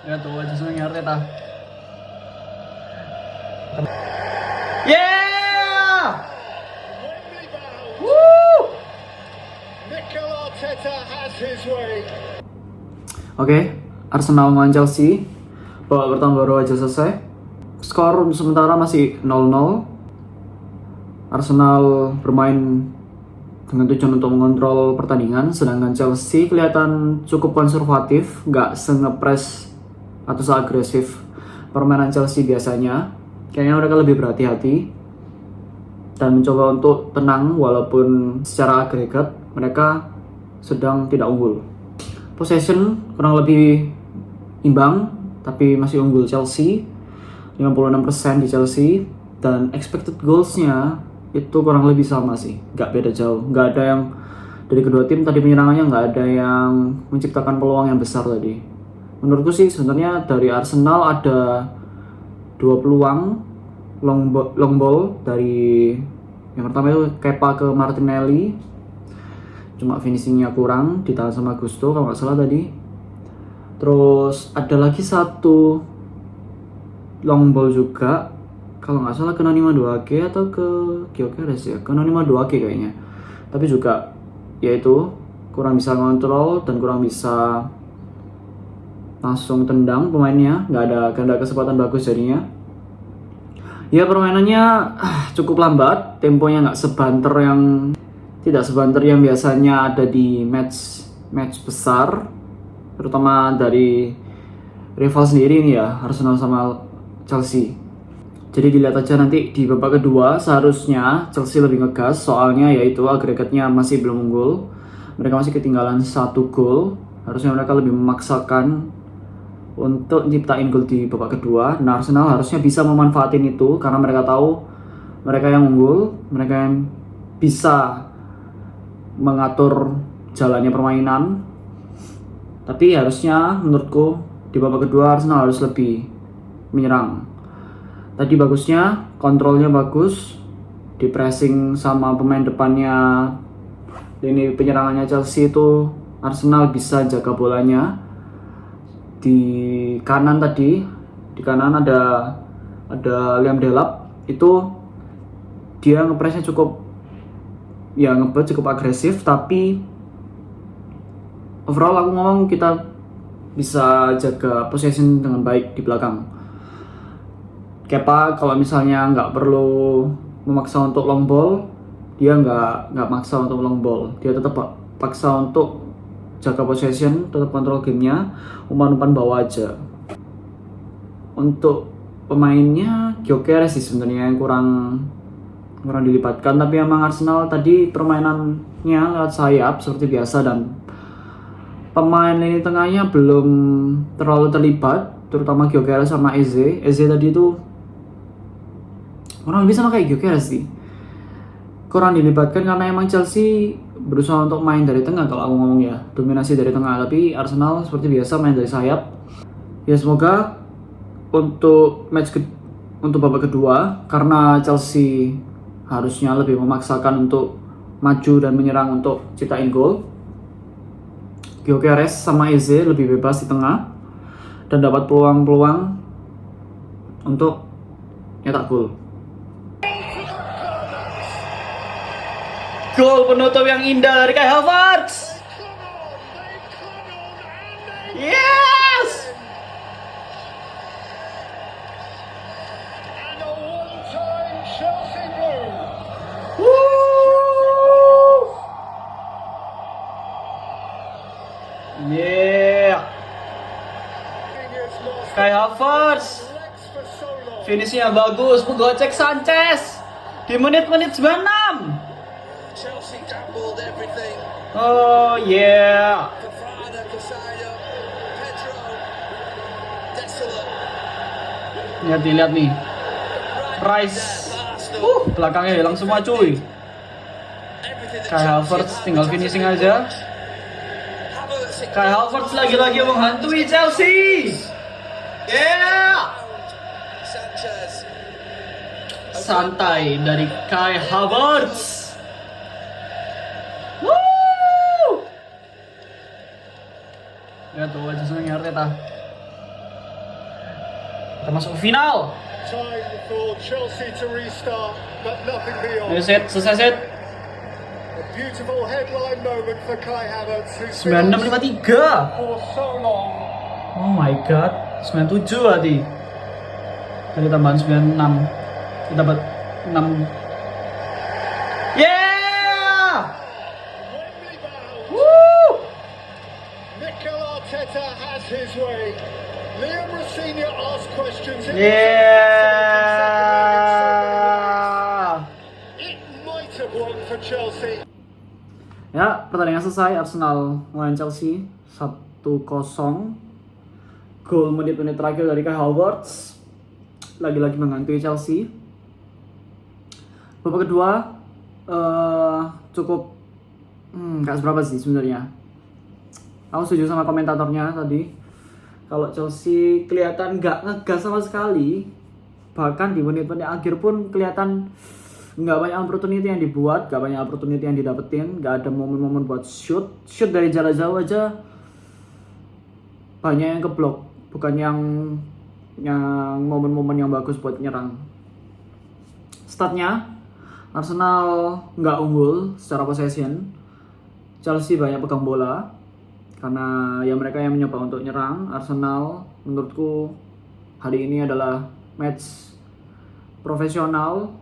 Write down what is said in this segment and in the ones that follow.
Ya tuh aja seneng Arteta. Yeah! Woo! Oke, Arsenal melawan Chelsea. Babak pertama baru aja selesai. Skor sementara masih 0-0. Arsenal bermain dengan tujuan untuk mengontrol pertandingan, sedangkan Chelsea kelihatan cukup konservatif, nggak se-ngepres atau se-agresif permainan Chelsea biasanya. Kayaknya mereka lebih berhati-hati dan mencoba untuk tenang walaupun secara agregat mereka sedang tidak unggul. Possession kurang lebih imbang, tapi masih unggul Chelsea, 56% di Chelsea, dan expected goals-nya itu kurang lebih sama sih, nggak beda jauh. Nggak ada yang dari kedua tim tadi penyerangannya nggak ada yang menciptakan peluang yang besar tadi. Menurutku sih sebenarnya dari Arsenal ada 2 peluang long ball dari yang pertama itu Kepa ke Martinelli, cuma finishingnya kurang, ditahan sama Gusto kalau nggak salah tadi. Terus ada lagi satu long ball juga kalau nggak salah ke Nani Madueke atau ke Gyökeres ya, ke Nani Madueke kayaknya. Tapi juga yaitu kurang bisa ngontrol dan kurang bisa langsung tendang pemainnya, nggak ada kesempatan bagus jadinya. Ya permainannya cukup lambat, temponya nggak tidak sebanter yang biasanya ada di match besar, terutama dari rival sendiri nih ya, Arsenal sama Chelsea. Jadi dilihat aja nanti di babak kedua seharusnya Chelsea lebih ngegas, soalnya yaitu agregatnya masih belum unggul, mereka masih ketinggalan 1 gol, harusnya mereka lebih memaksakan untuk nyiptain gol di babak kedua. Nah Arsenal harusnya bisa memanfaatin itu karena mereka tahu mereka yang unggul, mereka yang bisa mengatur jalannya permainan. Tapi harusnya menurutku di babak kedua Arsenal harus lebih menyerang. Tadi bagusnya, kontrolnya bagus, di pressing sama pemain depannya. Ini penyerangannya Chelsea itu Arsenal bisa jaga bolanya. Di kanan tadi, di kanan ada Liam Delap, itu dia ngepresnya cukup agresif, tapi overall aku ngomong kita bisa jaga possession dengan baik di belakang. Kepa kalau misalnya nggak perlu memaksa untuk long ball, dia nggak maksa untuk long ball, dia tetap paksa untuk jaga possession, tetap kontrol gamenya, umpan-umpan bawah aja. Untuk pemainnya Gyökeres sih sebenarnya yang kurang dilibatkan, tapi emang Arsenal tadi permainannya lewat sayap seperti biasa dan pemain lini tengahnya belum terlalu terlibat, terutama Gyökeres sama Eze. Eze tadi itu kurang lebih sama kayak Gyökeres sih, kurang dilibatkan karena emang Chelsea berusaha untuk main dari tengah kalau aku ngomong ya, dominasi dari tengah, tapi Arsenal seperti biasa main dari sayap. Ya semoga untuk babak kedua, karena Chelsea harusnya lebih memaksakan untuk maju dan menyerang untuk ciptain gol, Gyökeres sama Eze lebih bebas di tengah dan dapat peluang-peluang untuk nyetak gol. Gol penutup yang indah dari Kai Havertz. Yes! Woo! Yeah! Kai Havertz. Finishnya bagus, menggocek Sanchez di menit-menit 96. Oh yeah. Lihat nih. Rice. Belakangnya hilang semua cuy. Kai Havertz tinggal finishing aja. Kai Havertz lagi-lagi menghantui Chelsea. Yeah. Santai dari Kai Havertz. Ya tuh aja seneng Arteta. Kita masuk ke final. Time for Chelsea to restart, but nothing beyond. Ayo set, selesai set. A beautiful headline moment for Kai Havertz, who's 9653. for so long. Oh my god, 97 berarti. Dari tambahan 96. Kita dapat 6. Yeah! Wembley bound. Woo! Mikel Arteta has his way. Liam Rosenior asked questions. Yeah! It might have worked for Chelsea. Ya, pertandingan selesai. Arsenal melawan Chelsea 1-0. Gol menit-menit terakhir dari Kai Havertz. Lagi-lagi menghantui Chelsea. Babak kedua cukup gak seberapa sih sebenarnya. Aku setuju sama komentatornya tadi. Kalau Chelsea kelihatan gak ngegas sama sekali. Bahkan di menit-menit akhir pun kelihatan nggak banyak opportunity yang dibuat, nggak banyak opportunity yang didapetin, nggak ada momen-momen buat shoot dari jarak jauh aja banyak yang keblok, bukan yang momen-momen yang bagus buat nyerang. Statnya Arsenal nggak unggul secara possession, Chelsea banyak pegang bola karena ya mereka yang mencoba untuk nyerang. Arsenal menurutku hari ini adalah match profesional,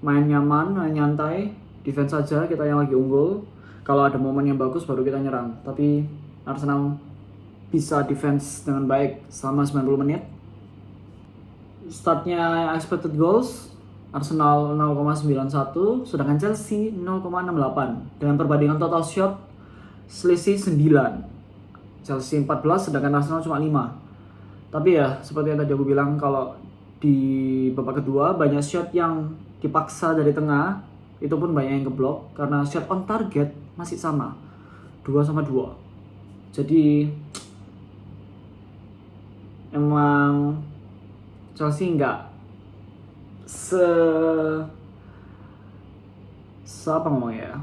main nyaman, main nyantai, defense saja kita yang lagi unggul. Kalau ada momen yang bagus baru kita nyerang. Tapi Arsenal bisa defense dengan baik selama 90 menit. Startnya expected goals Arsenal 0,91, sedangkan Chelsea 0,68. Dengan perbandingan total shot selisih 9. Chelsea 14 sedangkan Arsenal cuma 5. Tapi ya seperti yang tadi aku bilang, kalau di babak kedua banyak shot yang dipaksa dari tengah, itu pun banyak yang keblok karena shot on target masih sama 2-2. Jadi emang Chelsea nggak apa ngomongnya ya,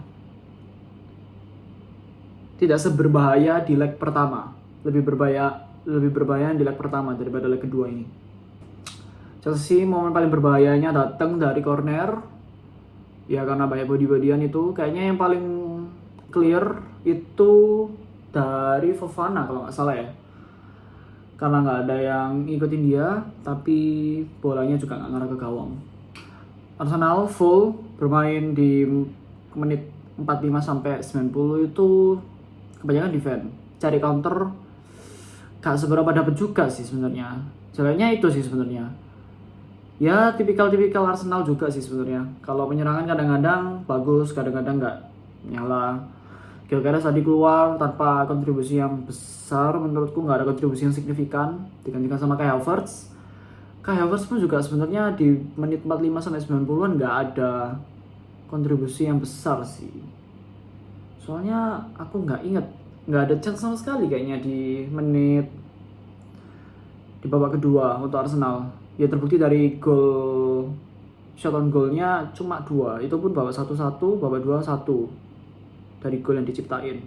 tidak seberbahaya di leg pertama, lebih berbahaya di leg pertama daripada leg kedua ini. Chelsea momen paling berbahayanya datang dari corner. Ya karena banyak body-bodyan itu. Kayaknya yang paling clear itu dari Fofana kalau nggak salah ya. Karena nggak ada yang ngikutin dia, tapi bolanya juga nggak ngarah ke gawang. Arsenal full bermain di menit 45 sampai 90 itu kebanyakan defense. Cari counter gak seberapa dapat juga sih sebenarnya. Jalannya itu sih sebenarnya. Ya tipikal Arsenal juga sih sebenarnya. Kalau penyerangan kadang-kadang bagus, kadang-kadang nggak nyala. Gyökeres tadi keluar tanpa kontribusi yang besar, menurutku nggak ada kontribusi yang signifikan digantikan sama Kai Havertz. Kai Havertz pun juga sebenarnya di menit 45 sampai 90-an nggak ada kontribusi yang besar sih. Soalnya aku nggak ada chance sama sekali kayaknya di babak kedua untuk Arsenal. Ya terbukti dari gol, shot on goalnya cuma 2, itu pun babak 1-1, babak 2 1 dari gol yang diciptain.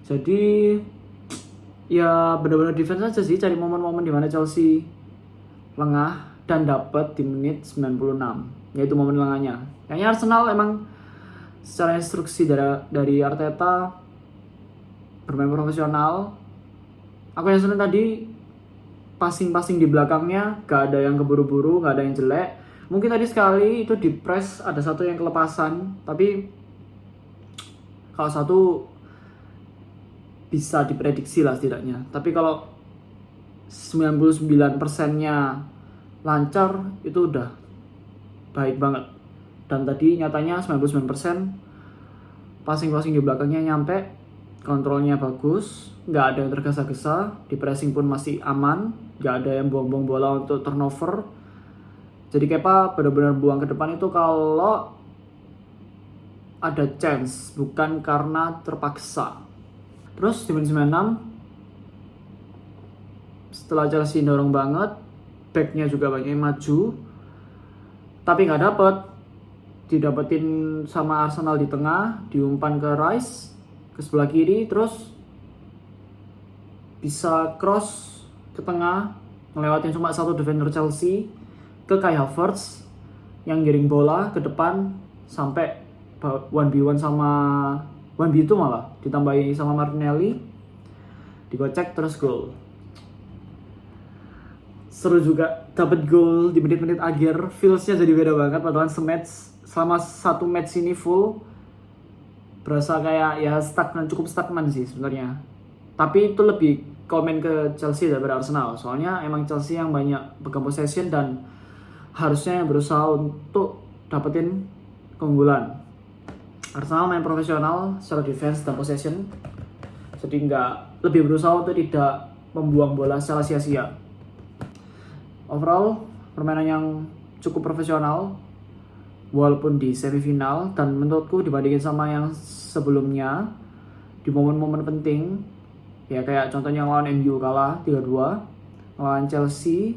Jadi ya benar-benar defense aja sih, cari momen-momen di mana Chelsea lengah dan dapat di menit 96, yaitu momen lengahnya. Kayaknya Arsenal emang secara instruksi dari Arteta bermain profesional. Aku yang seneng tadi passing di belakangnya, gak ada yang keburu-buru, gak ada yang jelek. Mungkin tadi sekali itu di press ada satu yang kelepasan, tapi kalau satu bisa diprediksi lah setidaknya. Tapi kalau 99%-nya lancar itu udah baik banget. Dan tadi nyatanya 99% passing di belakangnya nyampe, kontrolnya bagus, nggak ada yang tergesa-gesa, di pressing pun masih aman, nggak ada yang buang-buang bola untuk turnover. Jadi Kepa benar-benar buang ke depan itu kalau ada chance, bukan karena terpaksa. Terus di menit 96, setelah Chelsea dorong banget, backnya juga banyak yang maju, tapi nggak didapetin sama Arsenal di tengah, diumpan ke Rice ke sebelah kiri, terus bisa cross ke tengah ngelewatin cuma satu defender Chelsea ke Kai Havertz yang giring bola ke depan sampai 1v1 sama 1v2 malah ditambahi sama Martinelli, digocek terus gol. Seru juga, dapat gol di menit-menit akhir, feelsnya jadi beda banget. Padahal selama satu match ini full berasa kayak ya stagnan, cukup stagnan sih sebenarnya. Tapi itu lebih komen ke Chelsea daripada Arsenal, soalnya emang Chelsea yang banyak pegang possession dan harusnya yang berusaha untuk dapetin keunggulan. Arsenal main profesional secara defense dan possession, jadi nggak lebih berusaha untuk tidak membuang bola secara sia-sia. Overall, permainan yang cukup profesional walaupun di semifinal, dan menurutku dibandingin sama yang sebelumnya di momen-momen penting ya kayak contohnya lawan MU kalah 3-2, lawan Chelsea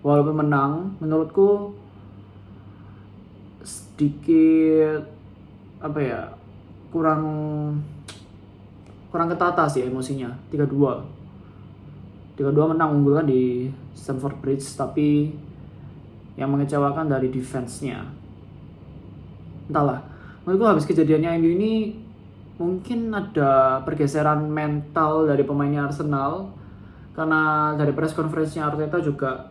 walaupun menang, menurutku sedikit kurang ketata sih emosinya. 3-2 menang unggul kan di Stamford Bridge, tapi yang mengecewakan dari defense-nya. Entahlah, menurutku habis kejadiannya MU ini mungkin ada pergeseran mental dari pemainnya Arsenal, karena dari press conference-nya Arteta juga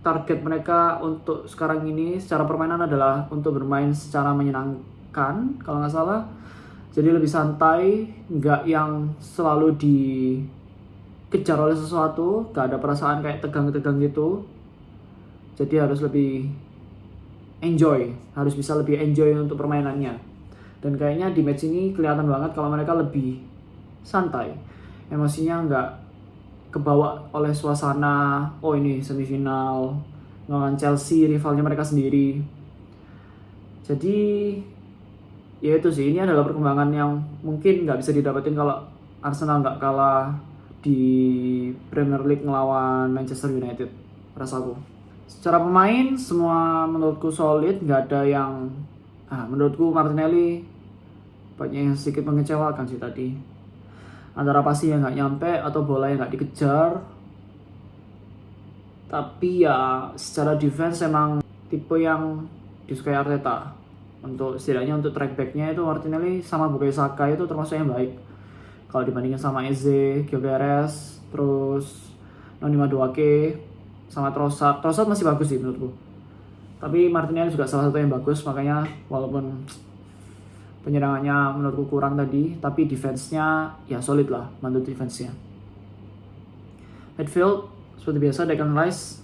target mereka untuk sekarang ini secara permainan adalah untuk bermain secara menyenangkan kalau nggak salah. Jadi lebih santai, nggak yang selalu dikejar oleh sesuatu, nggak ada perasaan kayak tegang-tegang gitu. Jadi harus lebih enjoy, harus bisa lebih enjoy untuk permainannya. Dan kayaknya di match ini kelihatan banget kalau mereka lebih santai, emosinya nggak kebawa oleh suasana oh ini semifinal ngelawan Chelsea, rivalnya mereka sendiri. Jadi ya itu sih, ini adalah perkembangan yang mungkin nggak bisa didapetin kalau Arsenal nggak kalah di Premier League ngelawan Manchester United, rasaku. Secara pemain semua menurutku solid, nggak ada yang menurutku Martinelli banyak yang sedikit mengecewakan sih tadi. Antara pasti yang nggak nyampe atau bola yang nggak dikejar. Tapi ya secara defense emang tipe yang disukai Arteta. Untuk setidaknya untuk track back-nya itu Martinelli sama Bukayo Saka itu termasuk yang baik. Kalau dibandingin sama Eze, Gyökeres, terus Noni Madueke, sama Trossard masih bagus sih menurutku. Tapi Martinelli juga salah satu yang bagus, makanya walaupun penyerangannya menurutku kurang tadi, tapi defense-nya ya solid lah, mantul defense-nya. Midfield seperti biasa, Declan Rice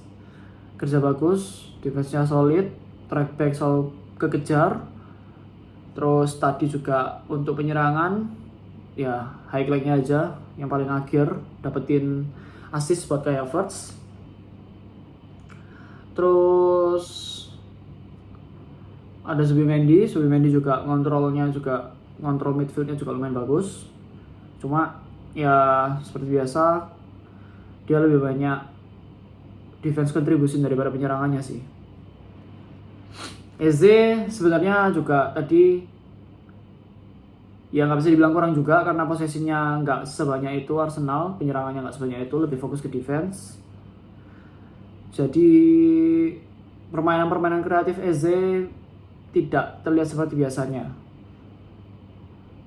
kerja bagus, defense-nya solid, track back selalu kekejar. Terus tadi juga untuk penyerangan ya highlight-nya aja yang paling akhir dapetin assist buat Kai Havertz. Terus ada Zubimendi juga ngontrol midfieldnya juga lumayan bagus. Cuma ya seperti biasa dia lebih banyak defense contribution daripada penyerangannya sih. Eze sebenarnya juga tadi ya nggak bisa dibilang kurang juga, karena posisinya nggak sebanyak itu Arsenal, penyerangannya nggak sebanyak itu, lebih fokus ke defense. Jadi permainan kreatif Eze tidak terlihat seperti biasanya.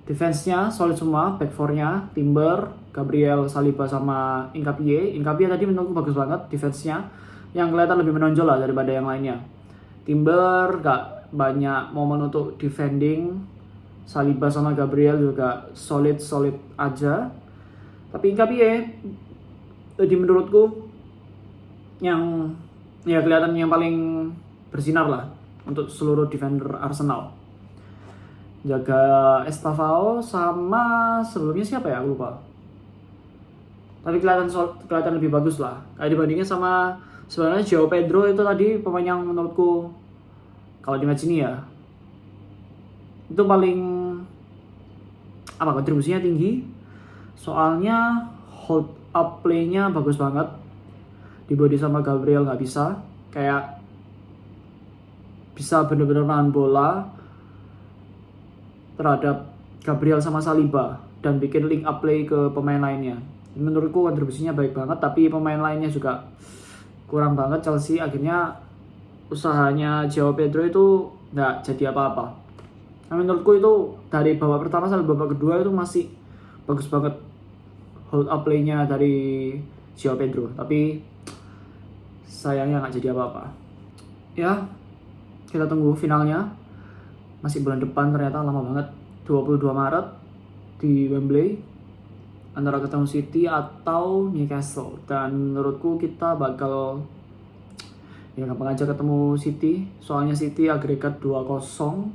Defense-nya solid semua, back 4-nya Timber, Gabriel, Saliba sama Nketiah. Nketiah tadi menurutku bagus banget defense-nya, yang kelihatan lebih menonjol lah daripada yang lainnya. Timber gak banyak momen untuk defending, Saliba sama Gabriel juga solid aja. Tapi Nketiah tadi menurutku yang ya kelihatan yang paling bersinar lah untuk seluruh defender Arsenal. Jaga Estavao sama sebelumnya siapa ya, aku lupa. Tapi kelihatan lebih bagus lah. Kayak dibandingin sama sebenarnya Joao Pedro itu tadi pemain yang menurutku kalau di match ini ya itu paling kontribusinya tinggi. Soalnya hold up play-nya bagus banget. Di body sama Gabriel nggak bisa, kayak bisa bener-bener nahan bola terhadap Gabriel sama Saliba dan bikin link up play ke pemain lainnya. Menurutku kontribusinya baik banget, tapi pemain lainnya juga kurang banget. Chelsea akhirnya usahanya Joao Pedro itu nggak jadi apa-apa. Nah, menurutku itu dari babak pertama sampai babak kedua itu masih bagus banget hold up play-nya dari Joao Pedro, tapi sayangnya nggak jadi apa-apa. Ya, kita tunggu finalnya. Masih bulan depan, ternyata lama banget. 22 Maret di Wembley antara ketemu City atau Newcastle. Dan menurutku kita bakal ya gampang aja ketemu City, soalnya City agregat 2-0.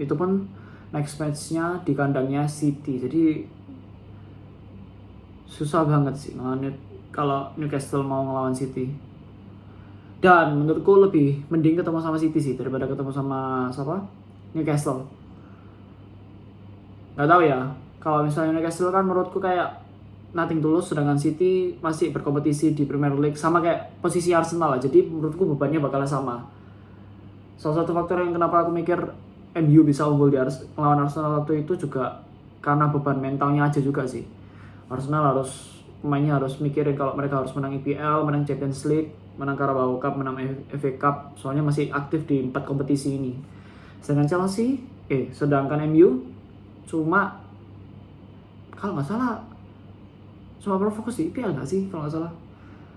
Itu pun next match-nya di kandangnya City. Jadi susah banget sih kalau Newcastle mau ngelawan City. Dan menurutku lebih mending ketemu sama City sih daripada ketemu sama Newcastle. Gak tahu ya. Kalau misalnya Newcastle kan menurutku kayak nothing tulus, sedangkan City masih berkompetisi di Premier League sama kayak posisi Arsenal lah. Jadi menurutku bebannya bakal sama. Salah satu faktor yang kenapa aku mikir MU bisa unggul di melawan Arsenal waktu itu juga karena beban mentalnya aja juga sih. Arsenal pemainnya harus mikirin kalau mereka harus menang EPL, menang Champions League, menang Carabao Cup, menang FA Cup, soalnya masih aktif di 4 kompetisi ini. Sedangkan MU cuma kalau nggak salah cuma berfokus di IPL nggak sih kalau nggak salah.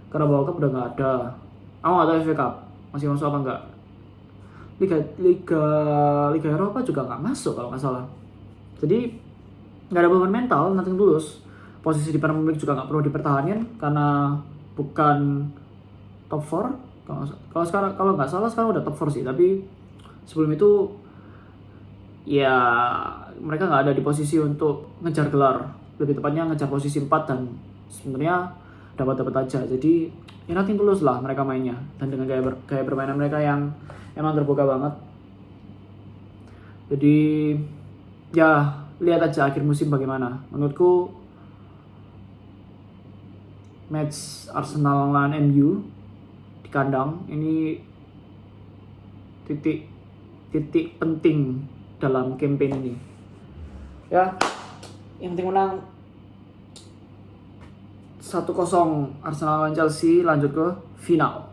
Carabao Cup udah nggak ada. Aku nggak tahu FA Cup masih masuk apa nggak. Liga Eropa juga nggak masuk kalau nggak salah. Jadi nggak ada beban mental, nothing tulus. Posisi di Premier League juga nggak perlu dipertahankan karena bukan top 4. Kalau nggak salah sekarang udah top 4 sih, tapi sebelum itu ya mereka nggak ada di posisi untuk ngejar gelar, lebih tepatnya ngejar posisi 4 dan sebenarnya dapat aja. Jadi ya nothing tulus lah mereka mainnya, dan dengan gaya permainan mereka yang emang terbuka banget. Jadi ya lihat aja akhir musim bagaimana. Menurutku match Arsenal lawan MU di kandang ini titik penting dalam campaign ini. Ya, yang penting menang 1-0 Arsenal lawan Chelsea, lanjut ke final.